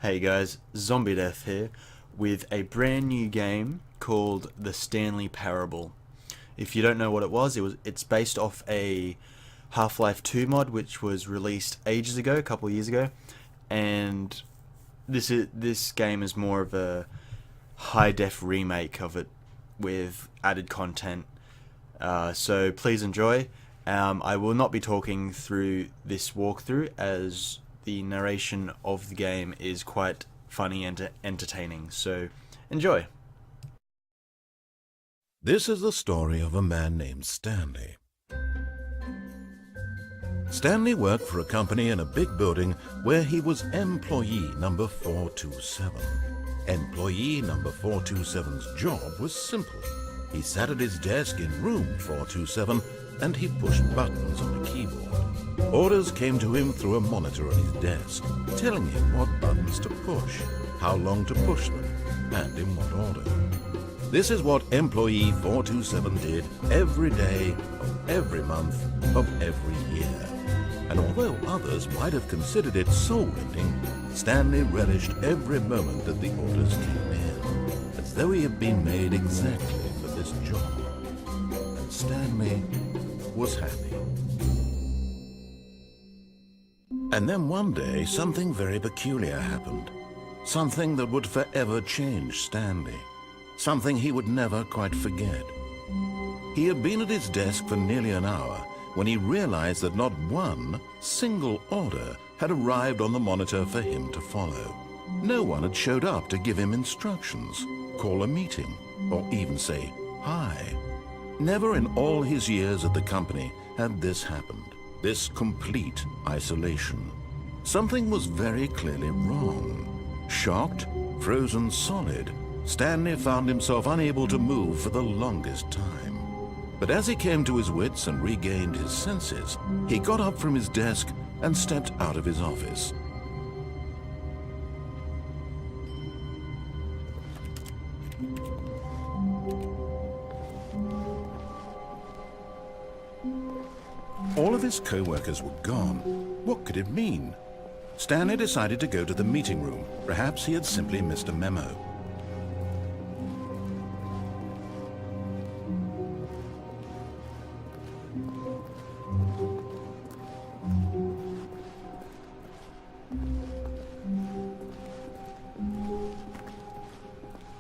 Hey guys, Zombie Death here with a brand new game called the Stanley Parable. If you don't know what it's based off a Half-Life 2 mod which was released ages ago, a couple of years ago, and this game is more of a high-def remake of it with added content. So please enjoy. I will not be talking through this walkthrough as the narration of the game is quite funny and entertaining, so enjoy. This is the story of a man named Stanley. Stanley worked for a company in a big building where he was employee number 427. Employee number 427's job was simple. He sat at his desk in room 427 and he pushed buttons on a keyboard. Orders came to him through a monitor on his desk, telling him what buttons to push, how long to push them, and in what order. This is what employee 427 did every day of every month of every year. And although others might have considered it soul-rending, Stanley relished every moment that the orders came in, as though he had been made exactly for this job. And Stanley was happy. And then one day, something very peculiar happened. Something that would forever change Stanley. Something he would never quite forget. He had been at his desk for nearly an hour when he realized that not one single order had arrived on the monitor for him to follow. No one had showed up to give him instructions, call a meeting, or even say hi. Never in all his years at the company had this happened. This complete isolation. Something was very clearly wrong. Shocked, frozen solid, Stanley found himself unable to move for the longest time. But as he came to his wits and regained his senses, he got up from his desk and stepped out of his office. All of his co-workers were gone. What could it mean? Stanley decided to go to the meeting room. Perhaps he had simply missed a memo.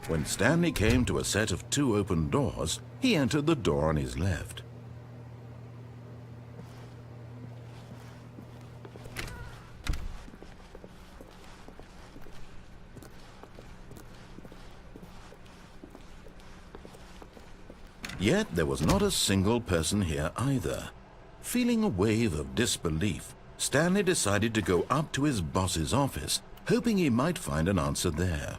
When Stanley came to a set of two open doors, he entered the door on his left. Yet there was not a single person here either. Feeling a wave of disbelief, Stanley decided to go up to his boss's office, hoping he might find an answer there.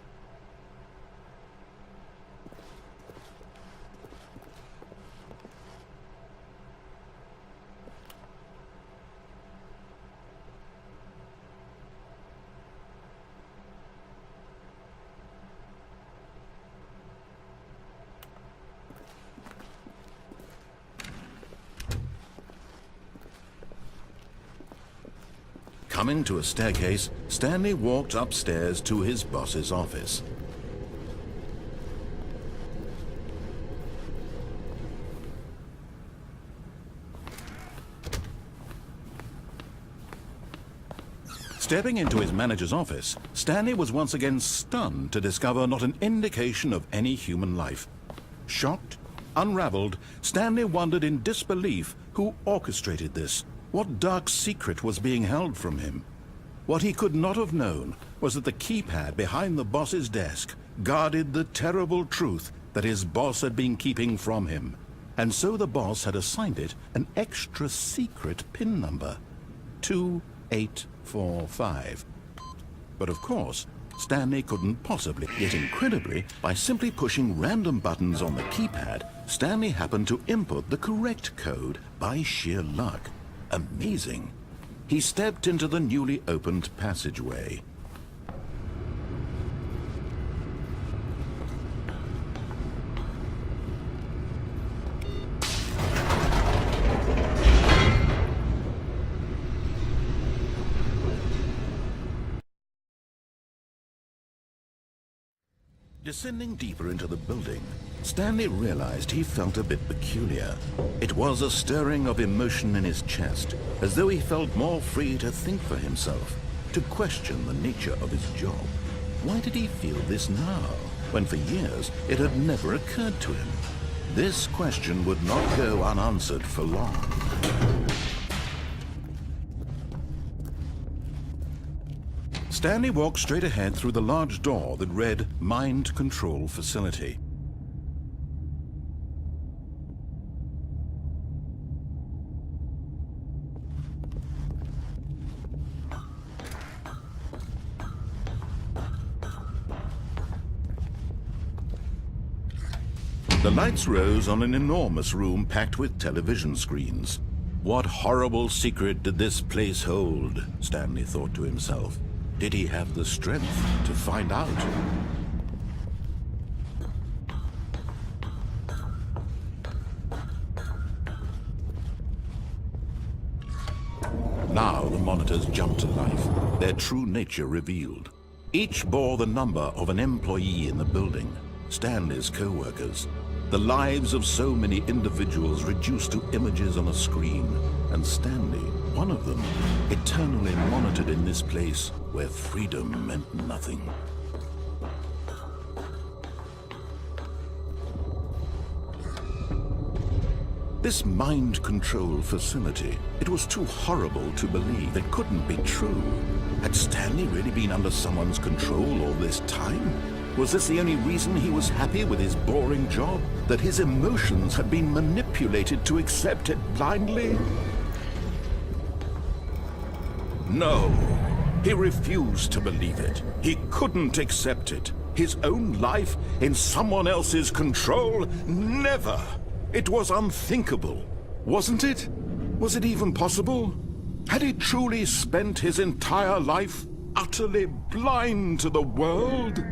Coming to a staircase, Stanley walked upstairs to his boss's office. Stepping into his manager's office, Stanley was once again stunned to discover not an indication of any human life. Shocked, unraveled, Stanley wondered in disbelief who orchestrated this. What dark secret was being held from him? What he could not have known was that the keypad behind the boss's desk guarded the terrible truth that his boss had been keeping from him. And so the boss had assigned it an extra secret PIN number, 2845. But of course, Stanley couldn't possibly. Yet incredibly, by simply pushing random buttons on the keypad, Stanley happened to input the correct code by sheer luck. Amazing. He stepped into the newly opened passageway. Descending deeper into the building, Stanley realized he felt a bit peculiar. It was a stirring of emotion in his chest, as though he felt more free to think for himself, to question the nature of his job. Why did he feel this now, when for years it had never occurred to him? This question would not go unanswered for long. Stanley walked straight ahead through the large door that read Mind Control Facility. The lights rose on an enormous room packed with television screens. What horrible secret did this place hold? Stanley thought to himself. Did he have the strength to find out? Now the monitors jumped to life, their true nature revealed. Each bore the number of an employee in the building, Stanley's co-workers. The lives of so many individuals reduced to images on a screen, and Stanley, one of them, eternally monitored in this place where freedom meant nothing. This mind control facility, it was too horrible to believe. It couldn't be true. Had Stanley really been under someone's control all this time? Was this the only reason he was happy with his boring job? That his emotions had been manipulated to accept it blindly? No, he refused to believe it. He couldn't accept it. His own life in someone else's control? Never! It was unthinkable, wasn't it? Was it even possible? Had he truly spent his entire life utterly blind to the world?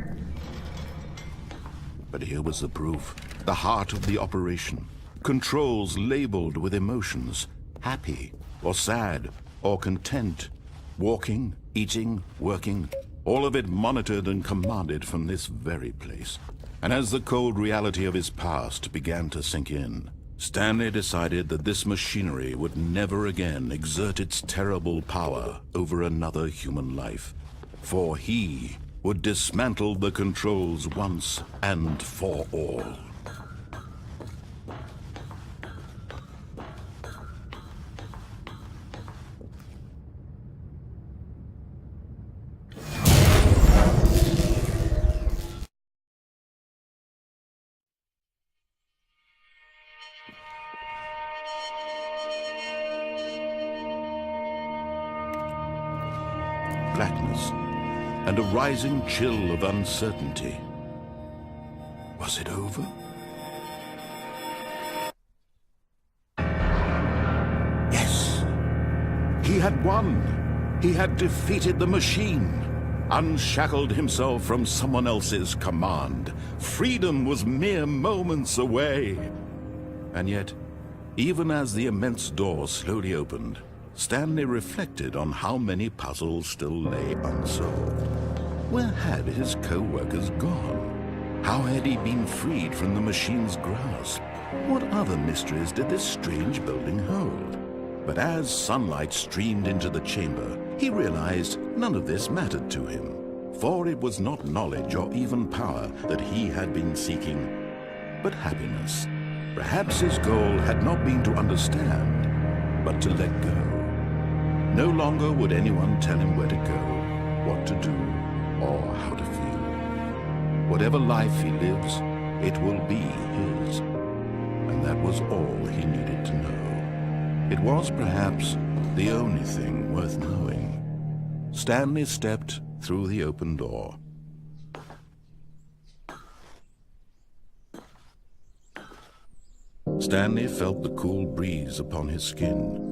But here was the proof, the heart of the operation. Controls labeled with emotions, happy or sad or content. Walking, eating, working, all of it monitored and commanded from this very place. And as the cold reality of his past began to sink in, Stanley decided that this machinery would never again exert its terrible power over another human life. For he would dismantle the controls once and for all. Blackness and a rising chill of uncertainty. Was it over? Yes! He had won! He had defeated the machine, unshackled himself from someone else's command. Freedom was mere moments away. And yet, even as the immense door slowly opened, Stanley reflected on how many puzzles still lay unsolved. Where had his co-workers gone? How had he been freed from the machine's grasp? What other mysteries did this strange building hold? But as sunlight streamed into the chamber, he realized none of this mattered to him, for it was not knowledge or even power that he had been seeking, but happiness. Perhaps his goal had not been to understand, but to let go. No longer would anyone tell him where to go, what to do, or how to feel. Whatever life he lives, it will be his. And that was all he needed to know. It was perhaps the only thing worth knowing. Stanley stepped through the open door. Stanley felt the cool breeze upon his skin.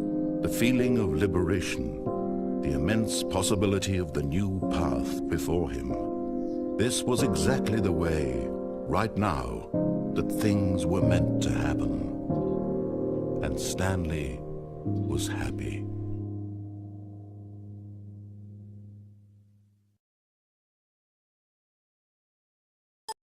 The feeling of liberation, the immense possibility of the new path before him. This was exactly the way, right now, that things were meant to happen. And Stanley was happy.